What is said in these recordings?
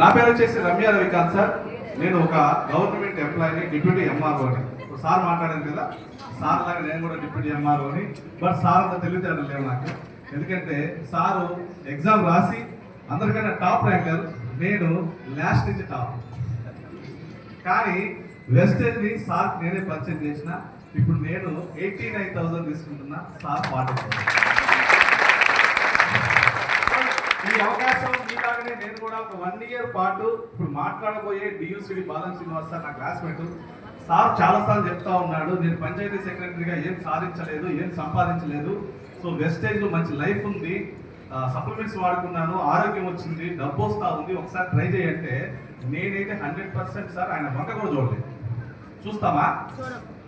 నా పేరు వచ్చేసి రమ్య రవికాంత్ సార్. నేను ఒక గవర్నమెంట్ ఎంప్లాయీని, డిప్యూటీ ఎంఆర్ఓని. సార్ మాట్లాడాను కదా, సార్ లాగా నేను కూడా డిప్యూటీ ఎంఆర్ఓని. బట్ సార్ అంత తెలివితేటలు లేవు నాకు. ఎందుకంటే సారు ఎగ్జామ్ రాసి అందరికన్నా టాప్ ర్యాంకర్, నేను లాస్ట్ నుంచి టాప్. కానీ వెస్టేజ్ని సార్ నేనే పరిచయం చేసిన. ఇప్పుడు నేను 89,000 తీసుకుంటున్నా, సార్ 40,000. ఈ అవకాశం మీలాగనే నేను కూడా ఒక 1 year పాటు ఇప్పుడు మాట్లాడబోయే డియూసిడి బాలం శ్రీనివాస్ సార్ నా క్లాస్మేట్. సార్ చాలాసార్లు చెప్తా ఉన్నాడు, నేను పంచాయతీ సెక్రటరీగా ఏం సాధించలేదు, ఏం సంపాదించలేదు. సో వెస్టేజ్లో మంచి లైఫ్ ఉంది, సప్లిమెంట్స్ వాడుకున్నాను, ఆరోగ్యం వచ్చింది, డబ్బు వస్తూ ఉంది, ఒకసారి ట్రై చేయంటే నేనైతే 100% సార్ ఆయన వంక కూడా చూడలేదు. చూస్తామా?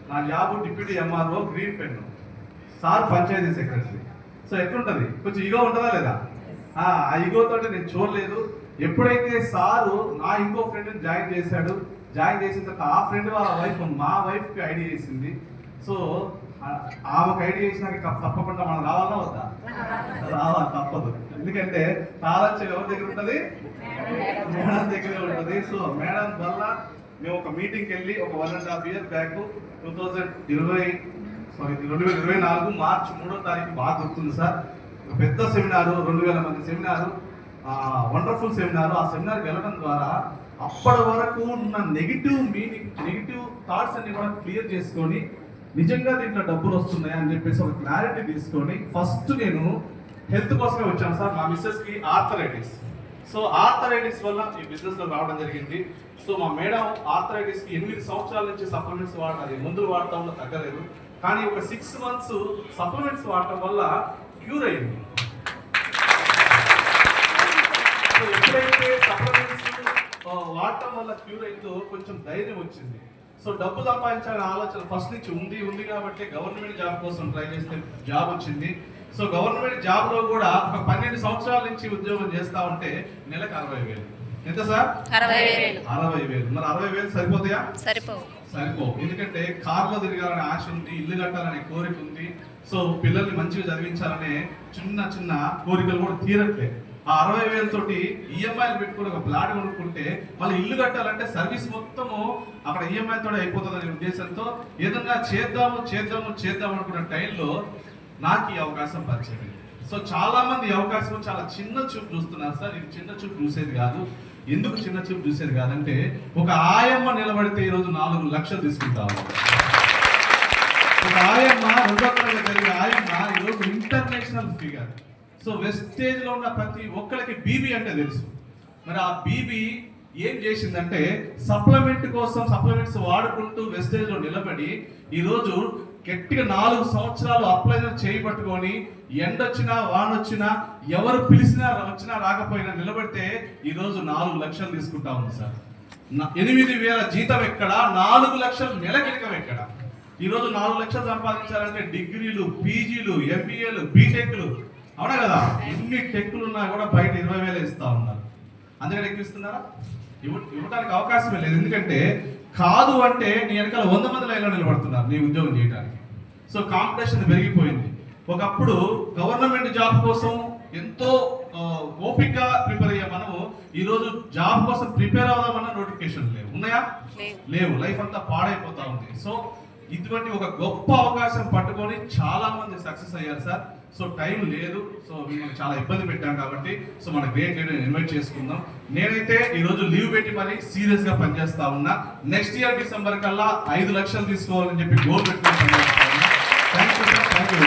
నా job deputy MRO, green pen, sir panchayat secretary. So ఎట్లుంటుంది? కొంచెం ఈగో ఉంటుందా లేదా? ఆ ఈగోతో నేను చూడలేదు. ఎప్పుడైతే సారు నా ఇంకో ఫ్రెండ్ని జాయిన్ చేశాడు, జాయిన్ చేసిన తర్వాత ఆ ఫ్రెండ్ వాళ్ళ వైఫ్ మా వైఫ్కి ఐడియా చేసింది. సో ఆమెకు ఐడియా చేసినాక తప్పకుండా మనం రావాలా వద్దా? రావాలి, తప్పదు. ఎందుకంటే తాళం ఎవరి దగ్గర ఉంటుంది? మేడం దగ్గరే ఉంటుంది. సో మేడం వల్ల మేము ఒక మీటింగ్కి వెళ్ళి ఒక 1.5 years బ్యాక్ 2024 మార్చి 3వ తారీఖు బాగా గుర్తుంది సార్. ఒక పెద్ద సెమినారు, 2000 మంది సెమినారు, వండర్ఫుల్ సెమినారు. ఆ సెమినార్కి వెళ్ళడం ద్వారా అప్పటి వరకు ఉన్న నెగిటివ్ థాట్స్ అన్ని కూడా క్లియర్ చేసుకొని నిజంగా దీంట్లో డబ్బులు వస్తున్నాయి అని చెప్పేసి ఒక క్లారిటీ తీసుకొని ఫస్ట్ నేను హెల్త్ కోసమే వచ్చాను సార్. మా మిస్సెస్కి ఆర్థరైటిస్. సో ఆర్థరైటిస్ వల్ల ఈ బిజినెస్లో రావడం జరిగింది. సో మా మేడం ఆర్థరైటిస్కి 8 సంవత్సరాల నుంచి సప్లిమెంట్స్ వాడాలి, మందులు వాడటం వల్ల తగ్గలేదు. కానీ ఒక 6 months సప్లిమెంట్స్ వాడటం వల్ల క్యూర్ అయింది. సో ఎప్పుడైతే సప్లిమెంట్స్ వాడటం వల్ల క్యూర్ అయిందో కొంచెం ధైర్యం వచ్చింది. సో డబ్బు సంపాదించాలనే ఆలోచన ఫస్ట్ నుంచి ఉంది కాబట్టి గవర్నమెంట్ జాబ్ కోసం ట్రై చేస్తే జాబ్ వచ్చింది. సో గవర్నమెంట్ జాబ్లో కూడా ఒక 12 సంవత్సరాల నుంచి ఉద్యోగం చేస్తా ఉంటే నెలకు 60,000. ఎంత సార్? 60,000. 60,000. మరి 60,000 సరిపోతాయా? సరిపోవు. ఎందుకంటే కార్లో తిరగాలనే ఆశ ఉంది, ఇల్లు కట్టాలనే కోరిక ఉంది. సో పిల్లల్ని మంచిగా చదివించాలనే చిన్న కోరికలు కూడా తీరట్లేదు. ఆ 60,000 తోటి ఈఎంఐలు పెట్టుకుని ఒక ప్లాట్ కొనుక్కుంటే మళ్ళీ ఇల్లు కట్టాలంటే సర్వీస్ మొత్తము అక్కడ ఈఎంఐ తోటి అయిపోతుందనే ఉద్దేశంతో ఏదన్నా చేద్దాం అనుకున్న టైంలో నాకు ఈ అవకాశం పరిచయం. సో చాలా మంది ఈ అవకాశం చాలా చిన్న చూపు చూస్తున్నారు సార్. ఇది చిన్న చూపు చూసేది కాదు. ఎందుకు చిన్న చూపు చూసేది కాదంటే ఒక ఆయమ్మ నిలబడితే ఈరోజు 4 లక్షలు తీసుకుంటాము. ఒక ఆయమ్మ 2 తరగతి జరిగే ఆయమ్మ ఈరోజు ఇంటర్నేషనల్ ఫిగర్. సో వెస్టేజ్ లో ఉన్న ప్రతి ఒక్కరికి బీబీ అంటే తెలుసు. మరి ఆ బీబీ ఏం చేసిందంటే సప్లిమెంట్స్ వాడుకుంటూ వెస్టేజ్ లో నిలబడి ఈరోజు గట్టిగా 4 సంవత్సరాలు అప్లైనర్ చేయబట్టుకొని ఎండొచ్చినా వానొచ్చినా ఎవరు పిలిచినా వచ్చినా రాకపోయినా నిలబడితే ఈరోజు 4 లక్షలు తీసుకుంటా ఉంది సార్. 8,000 జీతం ఎక్కడ, 4 లక్షలు నెలకిరకం ఎక్కడ? ఈరోజు 4 లక్షలు సంపాదించాలంటే డిగ్రీలు, పీజీలు, ఎంబీఏలు, బీటెక్లు, అవునా కదా? ఎన్ని టెక్లు ఉన్నా కూడా బయట 20,000 ఇస్తా ఉన్నారు. అందుకని ఎక్కిస్తున్నారా? ఇవ్వడానికి అవకాశమే లేదు. ఎందుకంటే కాదు అంటే నీ వెనకాల 100 మంది లైన్లో నిలబడుతున్నారు నీ ఉద్యోగం చేయడానికి. సో కాంపిటీషన్ పెరిగిపోయింది. ఒకప్పుడు గవర్నమెంట్ జాబ్ కోసం ఎంతో ఓపికగా ప్రిపేర్ అయ్యే మనము ఈరోజు జాబ్ కోసం ప్రిపేర్ అవుదామన్న నోటిఫికేషన్ లేవు. ఉన్నాయా? లేవు. లైఫ్ అంతా పాడైపోతా ఉంది. సో ఇటువంటి ఒక గొప్ప అవకాశం పట్టుకొని చాలా మంది సక్సెస్ అయ్యారు సార్. సో టైం లేదు. సో మిమ్మల్ని చాలా ఇబ్బంది పెట్టాం కాబట్టి సో మన గ్రేట్ లీడర్ ఇన్వైట్ చేసుకుందాం. నేనైతే ఈరోజు లీవ్ పెట్టి మరి సీరియస్ గా పనిచేస్తా ఉన్నా. నెక్స్ట్ ఇయర్ డిసెంబర్ కల్లా 5 లక్షలు తీసుకోవాలని చెప్పి గోల్ పెట్టుకుని పనిచేస్తా ఉన్నా. Thank you sir. Thank you.